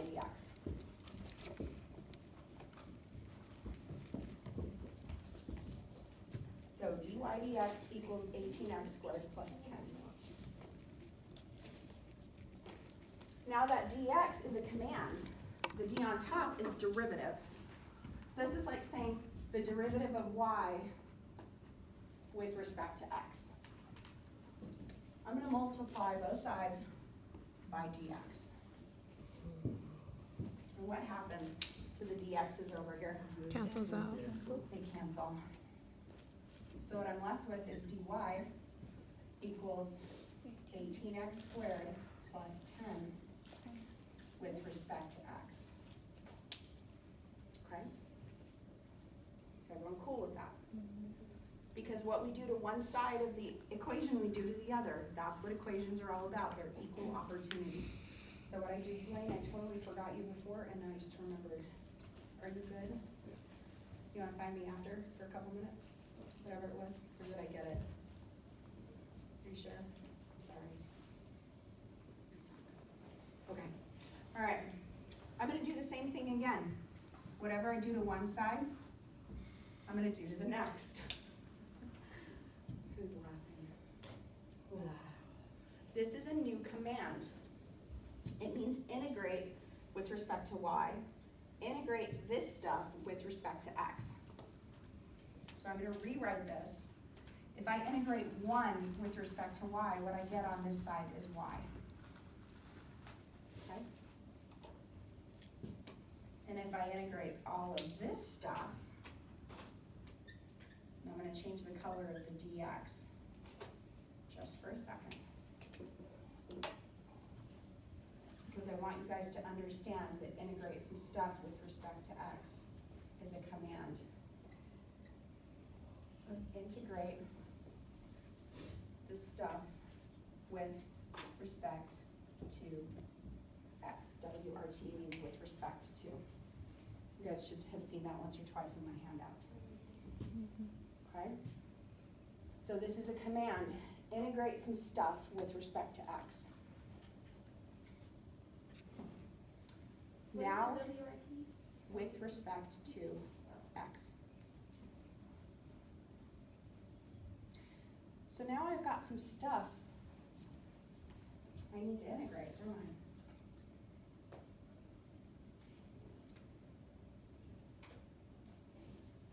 dx. So dy dx equals 18x squared plus 10. Now that dx is a command, the d on top is derivative. So this is like saying the derivative of y with respect to x. I'm going to multiply both sides by dx. And what happens to the dx's over here? Cancels out. They cancel. So what I'm left with is dy equals 18x squared plus 10 with respect to x. Okay? Is everyone cool with that? Because what we do to one side of the equation, we do to the other. That's what equations are all about. They're equal opportunity. So what I do, Blaine, I totally forgot you before, and I just remembered. Are you good? You want to find me after for a couple minutes? Whatever it was, or did I get it? Are you sure? I'm sorry. Okay. All right. I'm going to do the same thing again. Whatever I do to one side, I'm going to do to the next. Who's laughing? This is a new command. It means integrate with respect to y. Integrate this stuff with respect to x. So I'm going to rewrite this. If I integrate 1 with respect to y, what I get on this side is y. Okay? And if I integrate all of this stuff, I'm going to change the color of the dx just for a second. Because I want you guys to understand that integrate some stuff with respect to x is a command. Integrate this stuff with respect to x. WRT means with respect to. You guys should have seen that once or twice in my handouts. Okay? So this is a command. Integrate some stuff with respect to x. Now, with respect to x. So now I've got some stuff I need to integrate, don't I?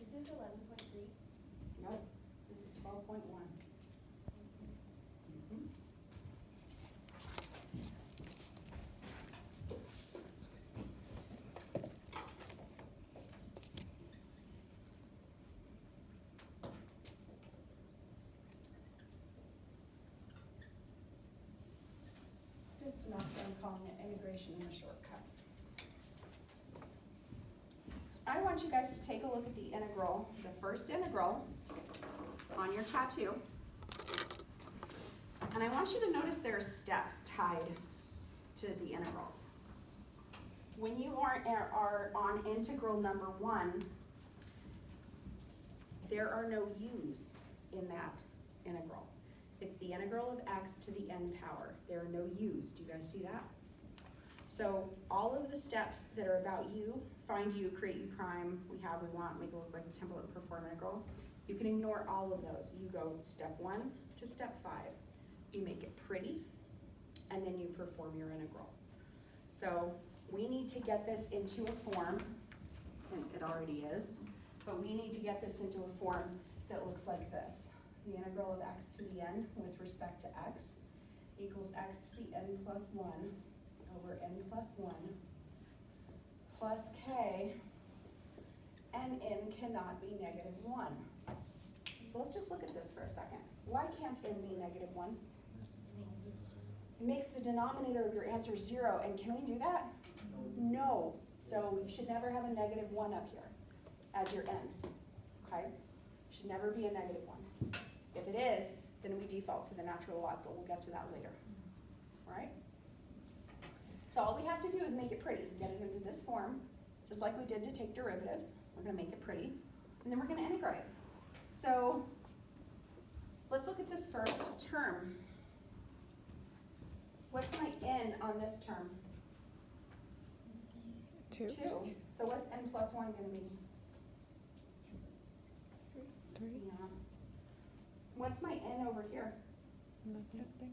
Is this 11.3? Nope, this is 12.1. This semester I'm calling it integration in a shortcut. I want you guys to take a look at the integral, the first integral on your tattoo. And I want you to notice there are steps tied to the integrals. When you are on integral number 1, there are no u's in that integral. It's the integral of x to the n power. There are no u's. Do you guys see that? So all of the steps that are about u, find u, create u prime, we want, make it look like the template, perform integral. You can ignore all of those. You go step 1 to step 5. You make it pretty, and then you perform your integral. So we need to get this into a form, and it already is, but we need to get this into a form that looks like this. The integral of x to the n with respect to x equals x to the n plus 1 over n plus 1 plus k, and n cannot be negative 1. So let's just look at this for a second. Why can't n be negative 1? It makes the denominator of your answer 0, and can we do that? No. So you should never have a negative 1 up here as your n, okay? Should never be a negative 1. If it is, then we default to the natural log, but we'll get to that later, all right? So all we have to do is make it pretty, get it into this form, just like we did to take derivatives. We're gonna make it pretty, and then we're gonna integrate. So let's look at this first term. What's my n on this term? It's two. So what's n plus one gonna be? 3. Yeah. What's my n over here? Nothing.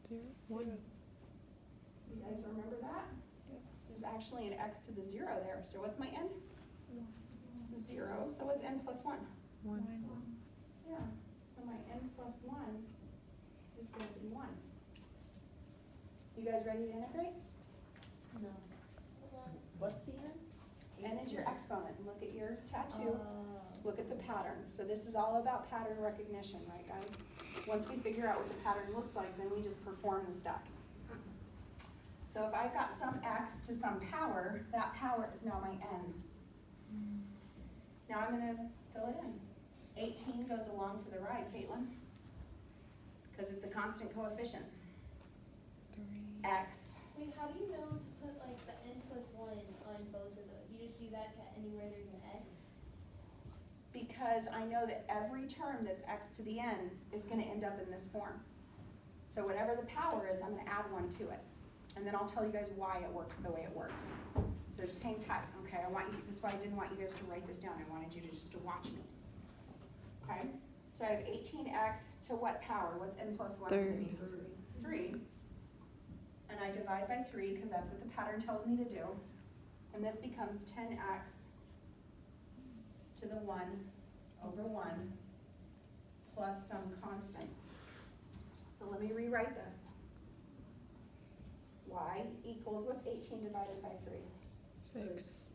0. 1. You guys remember that? Yep. There's actually an x to the 0 there. So what's my n? 0. So what's n plus 1? 1. Yeah. So my n plus 1 is going to be 1. You guys ready to integrate? No. What's the n? N is your exponent. Look at your tattoo. Look at the pattern. So this is all about pattern recognition, right, guys? Once we figure out what the pattern looks like, then we just perform the steps. So if I've got some x to some power, that power is now my n. Now I'm going to fill it in. 18 goes along for the ride, Caitlin, because it's a constant coefficient. 3. X. Wait, how do you know to put like the n plus 1 on both of those? You just do that to anywhere there's an x? Because I know that every term that's x to the n is going to end up in this form. So whatever the power is, I'm going to add 1 to it. And then I'll tell you guys why it works the way it works. So just hang tight, okay? This is why I didn't want you guys to write this down. I wanted you to just to watch me. Okay? So I have 18x to what power? What's n plus 1 going to be? 3. And I divide by 3 because that's what the pattern tells me to do. And this becomes 10x to the 1 over 1 plus some constant. So let me rewrite this. Y equals, what's 18 divided by 3? 6.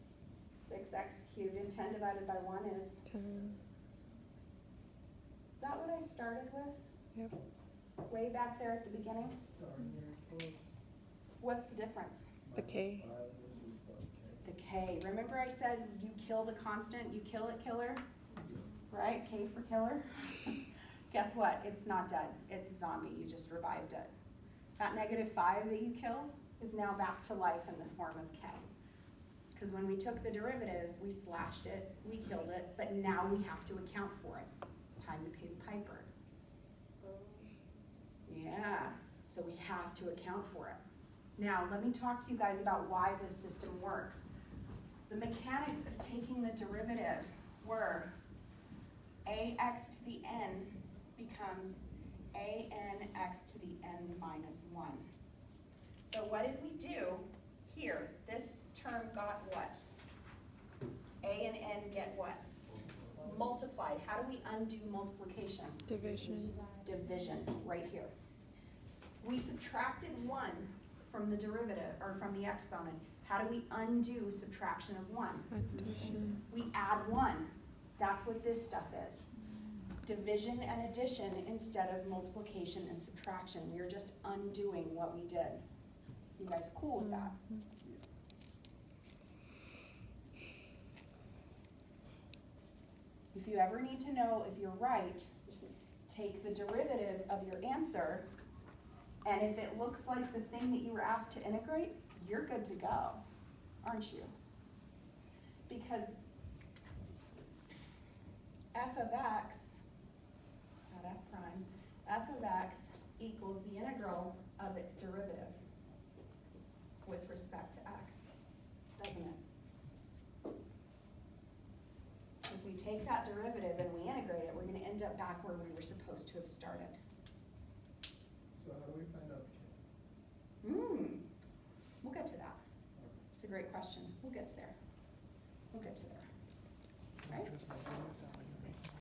6x cubed, and 10 divided by 1 is? 10. Is that what I started with? Yep. Way back there at the beginning? What's the difference? The K. The K. Remember I said you kill the constant, you kill it, killer? Right? K for killer? Guess what? It's not dead. It's a zombie. You just revived it. That -5 that you killed is now back to life in the form of K. Because when we took the derivative, we slashed it, we killed it, but now we have to account for it. It's time to pay the piper. Yeah, so we have to account for it. Now, let me talk to you guys about why this system works. The mechanics of taking the derivative were ax to the n becomes anx to the n minus 1. So what did we do here? This term got what? A and n get what? Multiplied. How do we undo multiplication? Division. Division, right here. We subtracted 1 from the derivative, or from the exponent. How do we undo subtraction of 1? Addition. We add 1. That's what this stuff is. Division and addition instead of multiplication and subtraction. We're just undoing what we did. You guys cool with that? If you ever need to know if you're right, take the derivative of your answer, and if it looks like the thing that you were asked to integrate, you're good to go, aren't you? Because f of x, not f prime, f of x equals the integral of its derivative with respect to x, doesn't it? If we take that derivative and we integrate it, we're going to end up back where we were supposed to have started. So how do we find out the We'll get to that. It's a great question. We'll get to there. We'll get to there. Right?